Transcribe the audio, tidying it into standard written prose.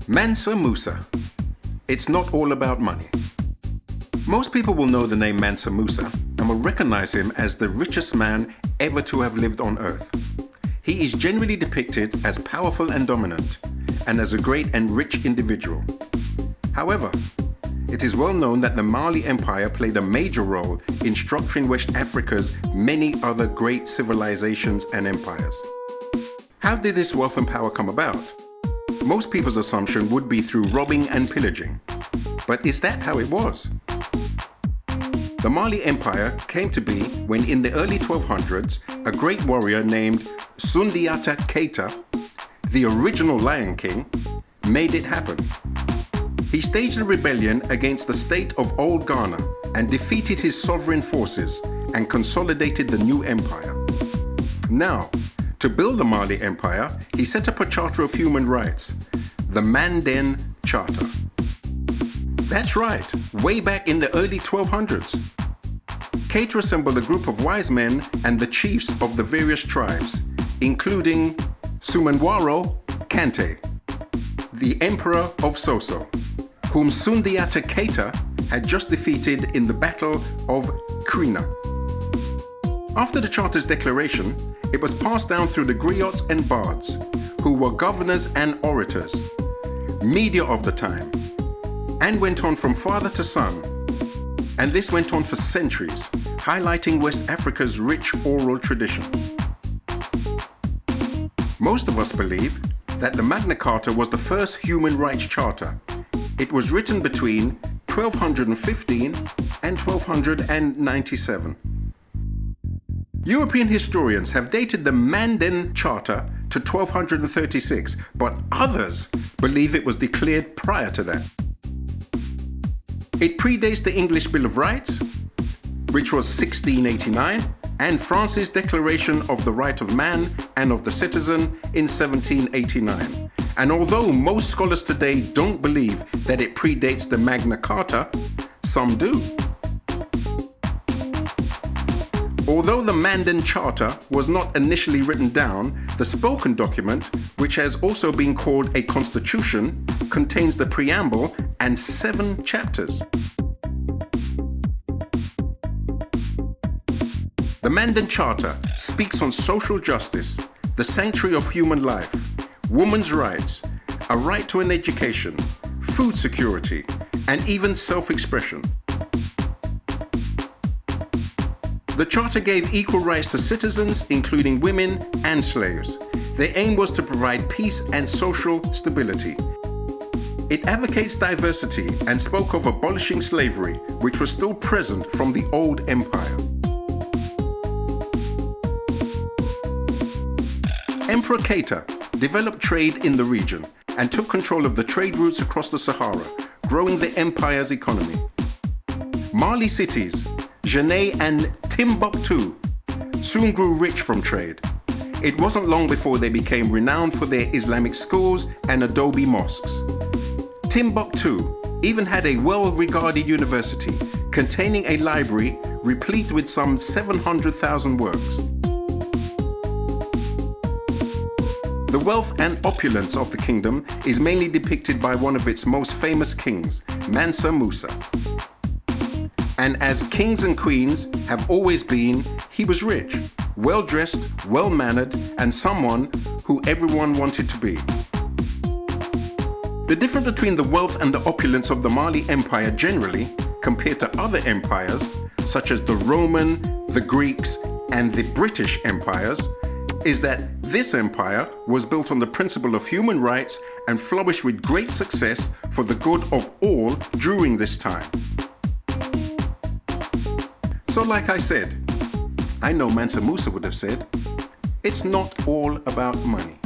Mansa Musa. It's not all about money. Most people will know the name Mansa Musa and will recognize him as the richest man ever to have lived on earth. He is generally depicted as powerful and dominant, and as a great and rich individual. However, it is well known that the Mali Empire played a major role in structuring West Africa's many other great civilizations and empires. How did this wealth and power come about? Most people's assumption would be through robbing and pillaging. But is that how it was? The Mali Empire came to be when in the early 1200s, a great warrior named Sundiata Keita, the original Lion King, made it happen. He staged a rebellion against the state of Old Ghana and defeated his sovereign forces and consolidated the new empire. Now, to build the Mali Empire, he set up a charter of human rights, the Manden Charter. That's right, way back in the early 1200s. Keita assembled a group of wise men and the chiefs of the various tribes, including Sumenwaro Kante, the Emperor of Soso, whom Sundiata Keita had just defeated in the Battle of Krina. After the Charter's declaration, it was passed down through the griots and bards, who were governors and orators, media of the time, and went on from father to son. And this went on for centuries, highlighting West Africa's rich oral tradition. Most of us believe that the Magna Carta was the first human rights charter. It was written between 1215 and 1297. European historians have dated the Manden Charter to 1236, but others believe it was declared prior to that. It predates the English Bill of Rights, which was 1689, and France's Declaration of the Right of Man and of the Citizen in 1789. And although most scholars today don't believe that it predates the Magna Carta, some do. Although the Manden Charter was not initially written down, the spoken document, which has also been called a constitution, contains the preamble and 7 chapters. The Manden Charter speaks on social justice, the sanctuary of human life, women's rights, a right to an education, food security, and even self-expression. The Charter gave equal rights to citizens, including women and slaves. Their aim was to provide peace and social stability. It advocates diversity and spoke of abolishing slavery, which was still present from the old empire. Emperor Keita developed trade in the region and took control of the trade routes across the Sahara, growing the empire's economy. Mali cities, Janneh and Timbuktu, soon grew rich from trade. It wasn't long before they became renowned for their Islamic schools and adobe mosques. Timbuktu even had a well-regarded university containing a library replete with some 700,000 works. The wealth and opulence of the kingdom is mainly depicted by one of its most famous kings, Mansa Musa. And as kings and queens have always been, he was rich, well-dressed, well-mannered, and someone who everyone wanted to be. The difference between the wealth and the opulence of the Mali Empire generally, compared to other empires, such as the Roman, the Greeks, and the British empires, is that this empire was built on the principle of human rights and flourished with great success for the good of all during this time. So like I said, I know Mansa Musa would have said, it's not all about money.